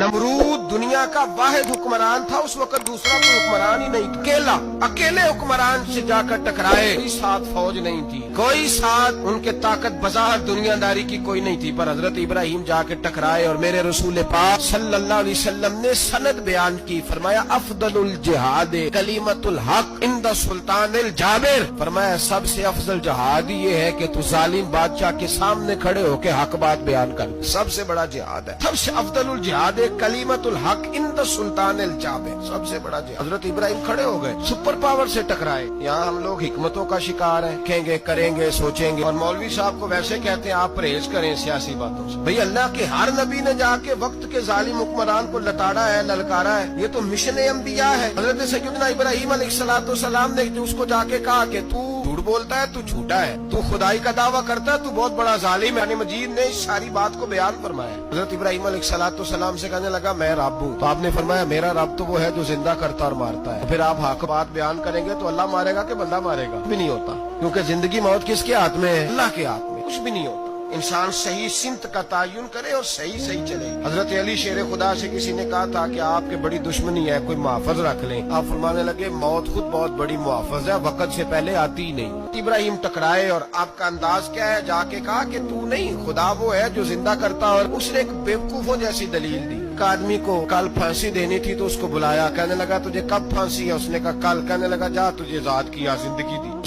नमरूद दुनिया का वाहिद हुक्मरान था, उस वक्त दूसरा कोई हुक्मरान ही नहीं था। अकेले हुक्मरान से जाकर टकराए, कोई साथ फौज नहीं थी, कोई साथ उनके ताकत बज़ाहिर दुनियादारी की कोई नहीं थी, पर हजरत इब्राहिम जाके टकराए और मेरे रसूल पाक सल्लल्लाहु अलैहि वसल्लम ने सनद बयान की, फरमाया अफदलुल जिहाद कलीमतुल हक इंद सुल्तानिल जाबिर। फरमाया सबसे अफजल जिहाद ये है कि तू जालिम बादशाह के सामने खड़े होके हक बात बयान कर, सबसे बड़ा जिहाद है। सबसे अफदलुल जिहाद कलीमतुल हक इंद सुल्तानिल जाबिर, सबसे बड़ा जिहाद। हजरत इब्राहिम खड़े हो गए, सुपर पावर से टकराए। यहाँ हम लोग हिकमतों का शिकार है, कहेंगे करेंगे सोचेंगे, और मौलवी साहब को वैसे कहते हैं आप परहेज करें सियासी बातों से। भाई अल्लाह के हर नबी ने जाके वक्त के जालिम हुक्मरान को लताड़ा है, ललकारा है, ये तो मिशन अंबिया है। हजरत सैयदना इब्राहिम अलैहिस्सलाम ने उसको जाके कहा कि तू झूठ बोलता है, तू झूठा है, तू खुदाई का दावा करता है, तू बहुत बड़ा जालिम है। मजीद ने इस सारी बात को बयान फरमाया। हजरत इब्राहिम अलैहिस्सलाम से कहने लगा मैं रब हूँ, तो आपने फरमाया मेरा रब तो वो है जो जिंदा करता और मारता है। फिर आप हक बात बयान करेंगे तो अल्लाह मारेगा कि बंदा मारेगा? कुछ भी नहीं होता, क्योंकि जिंदगी मौत किसके हाथ में है? अल्लाह के हाथ में। कुछ भी नहीं होता। इंसान सही सिमत का तयन करे और सही सही चले। हजरत अली शेर खुदा से किसी ने कहा था कि आपके बड़ी दुश्मनी है, कोई मुहाफज रख लें। आप फरमाने लगे मौत खुद बहुत बड़ी मुहाफज है, वक्त से पहले आती ही नहीं। इब्राहिम टकराए और आपका अंदाज क्या है? जाके कहा कि तू नहीं, खुदा वो है जो जिंदा करता। और उसने एक बेवकूफों जैसी दलील दी। एक आदमी को कल फांसी देनी थी तो उसको बुलाया, कहने लगा तुझे कब फांसी है? उसने कहा कल। कहने लगा जा तुझे आजाद किया, जिंदगी दी।